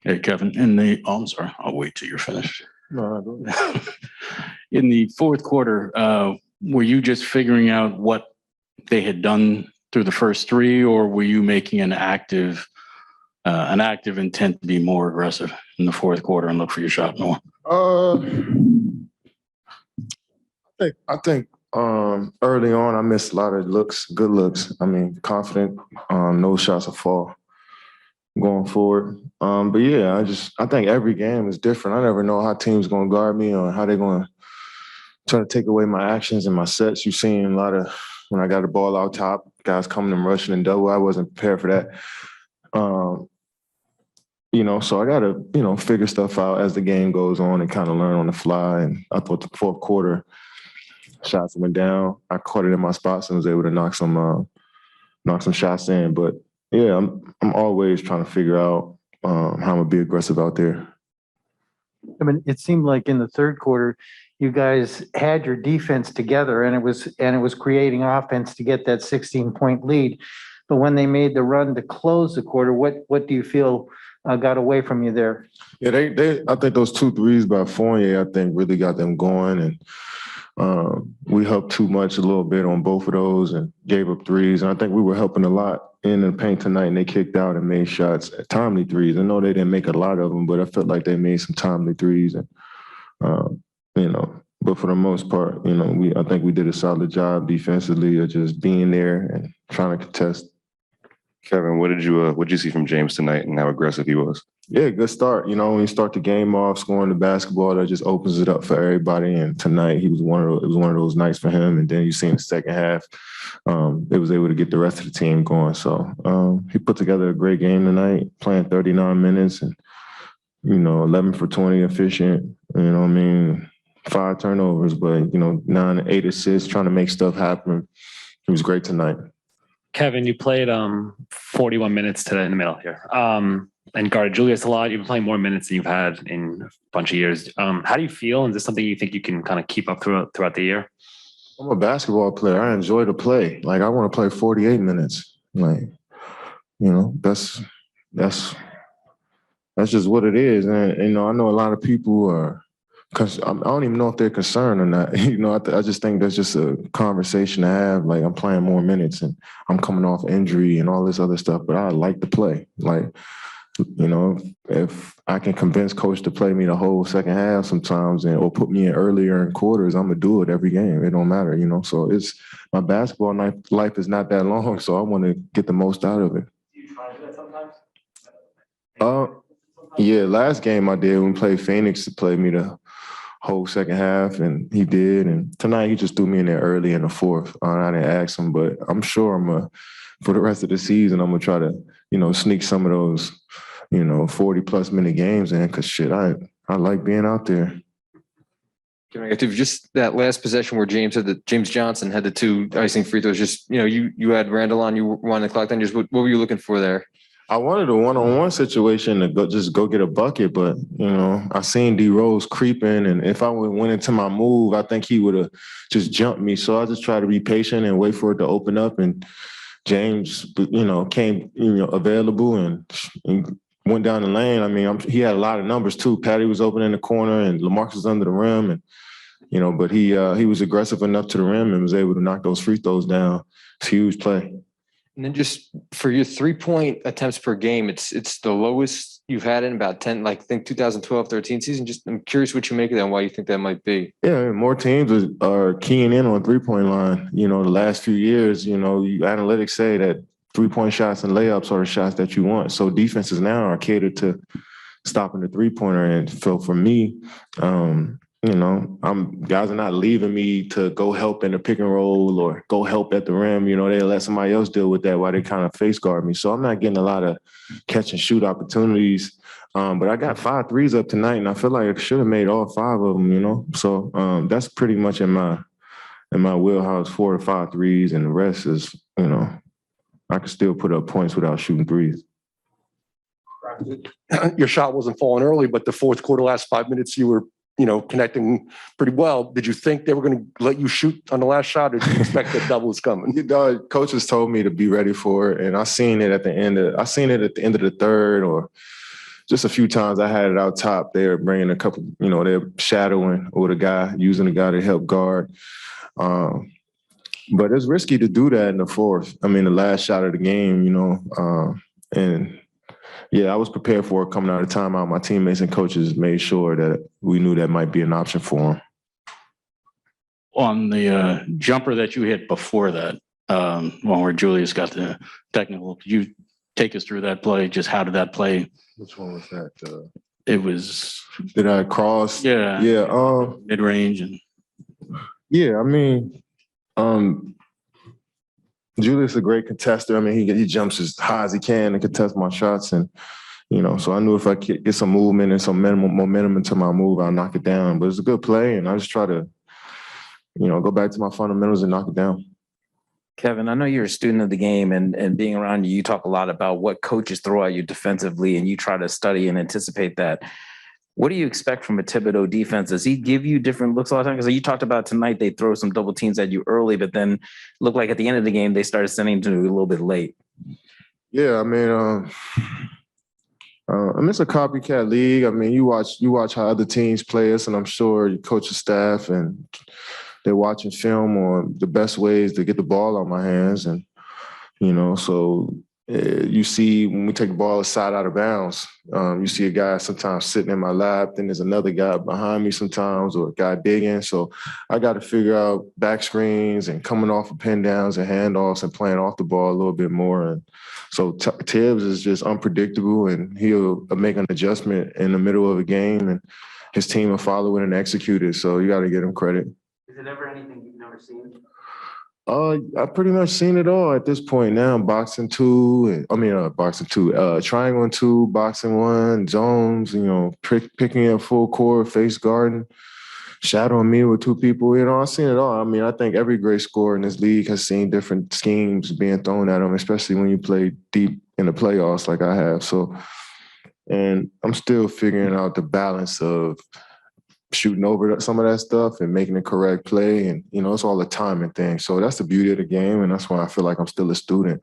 Hey, Kevin, I'm sorry, I'll wait till you're finished. No, go ahead. In the fourth quarter, were you just figuring out what they had done through the first three, or were you making an active intent to be more aggressive in the fourth quarter and look for your shot more? I think early on I missed a lot of good looks. I mean, confident, no shots will fall going forward. But yeah, I think every game is different. I never know how teams gonna guard me or how they're gonna try to take away my actions and my sets. You've seen a lot of when I got the ball out top, guys coming and rushing and double. I wasn't prepared for that. So I gotta, figure stuff out as the game goes on and kind of learn on the fly. And I thought the fourth quarter shots went down. I caught it in my spots and was able to knock some shots in. But yeah, I'm always trying to figure out how I'm gonna be aggressive out there. I mean, it seemed like in the third quarter, you guys had your defense together, and it was creating offense to get that 16-point lead. But when they made the run to close the quarter, what do you feel got away from you there? Yeah, I think those 2 threes by Fournier, I think really got them going, and we helped too much a little bit on both of those and gave up threes. And I think we were helping a lot in the paint tonight, and they kicked out and made shots, timely threes. I know they didn't make a lot of them, but I felt like they made some timely threes. And, but for the most part, I think we did a solid job defensively of just being there and trying to contest. Kevin, what did you see from James tonight and how aggressive he was? Yeah, good start. When you start the game off scoring the basketball, that just opens it up for everybody. And tonight it was one of those nights for him. And then you see in the second half, they was able to get the rest of the team going. So he put together a great game tonight, playing 39 minutes and 11 for 20 efficient. 5 turnovers, but 8 assists, trying to make stuff happen. He was great tonight. Kevin, you played 41 minutes today in the middle here, and guarded Julius a lot. You've been playing more minutes than you've had in a bunch of years. How do you feel? And is this something you think you can kind of keep up throughout the year? I'm a basketball player. I enjoy to play. Like, I want to play 48 minutes. Like, that's just what it is. And I know a lot of people are. Because I don't even know if they're concerned or not. I just think that's just a conversation to have. Like, I'm playing more minutes and I'm coming off injury and all this other stuff, but I like to play. Like, if I can convince coach to play me the whole second half sometimes or put me in earlier in quarters, I'm going to do it every game. It don't matter, So it's my basketball life is not that long, so I want to get the most out of it. Do you try to do that sometimes? Yeah, last game I did when we played Phoenix to play me the whole second half, and he did. And tonight he just threw me in there early in the fourth. I didn't ask him, but I'm sure for the rest of the season, I'm gonna try to, sneak some of those, 40+ minute games in, because shit, I like being out there. Can I get to just that last possession where James Johnson had the 2 icing free throws? Just you had Randall on, you wanted the clock. Then just what were you looking for there? I wanted a one-on-one situation to go get a bucket, but I seen D Rose creeping, and if I went into my move, I think he would have just jumped me. So I just tried to be patient and wait for it to open up. And James, came available and went down the lane. I mean, he had a lot of numbers too. Patty was open in the corner, and LaMarcus was under the rim, and but he was aggressive enough to the rim and was able to knock those free throws down. It's a huge play. And then just for your 3-point attempts per game, it's the lowest you've had in about 10, like I think 2012-13 season. Just I'm curious what you make of that and why you think that might be. Yeah, more teams are keying in on 3-point line. The last few years, analytics say that 3-point shots and layups are the shots that you want. So defenses now are catered to stopping the 3-pointer. And so for me, guys are not leaving me to go help in the pick and roll or go help at the rim. They let somebody else deal with that while they kind of face guard me. So I'm not getting a lot of catch and shoot opportunities. But I got 5 threes up tonight, and I feel like I should have made all 5 of them. So that's pretty much in my wheelhouse, 4 to 5 threes, and the rest is I can still put up points without shooting threes. Your shot wasn't falling early, but the fourth quarter, last 5 minutes, you were connecting pretty well. Did you think they were going to let you shoot on the last shot, or did you expect that double was coming? Coaches told me to be ready for it, and I seen it at the end of the third, or just a few times I had it out top. They were bringing a couple, they're shadowing or the guy, using the guy to help guard. But it's risky to do that in the fourth. I mean, the last shot of the game, and yeah, I was prepared for it coming out of timeout. My teammates and coaches made sure that we knew that might be an option for him. On the jumper that you hit before that, one where Julius got the technical, could you take us through that play? Just how did that play? Which one was that? It was. Did I cross? Yeah. Yeah. Mid range and. Yeah, I mean, Julius is a great contester. I mean, he jumps as high as he can to contest my shots, and so I knew if I could get some movement and some momentum into my move, I'll knock it down. But it's a good play, and I just try to, go back to my fundamentals and knock it down. Kevin, I know you're a student of the game, and being around you, you talk a lot about what coaches throw at you defensively, and you try to study and anticipate that. What do you expect from a Thibodeau defense? Does he give you different looks all the time? Because you talked about tonight, they throw some double teams at you early, but then looked like at the end of the game, they started sending to you a little bit late. Yeah, I mean, it's a copycat league. I mean, you watch how other teams play us, and I'm sure your coaching staff and they're watching film on the best ways to get the ball out of my hands, and so. You see when we take the ball aside out of bounds, you see a guy sometimes sitting in my lap, then there's another guy behind me sometimes, or a guy digging. So I got to figure out back screens and coming off of pin downs and handoffs and playing off the ball a little bit more. And so Tibbs is just unpredictable, and he'll make an adjustment in the middle of a game, and his team will follow it and execute it. So you got to give him credit. Is it ever anything you've never seen? I've pretty much seen it all at this point now. Boxing 2, triangle and 2, boxing 1, zones, picking up full court, face guarding, shadowing me with 2 people. I've seen it all. I mean, I think every great scorer in this league has seen different schemes being thrown at them, especially when you play deep in the playoffs like I have. So, and I'm still figuring out the balance of shooting over some of that stuff and making the correct play. And, it's all a timing thing. So that's the beauty of the game. And that's why I feel like I'm still a student.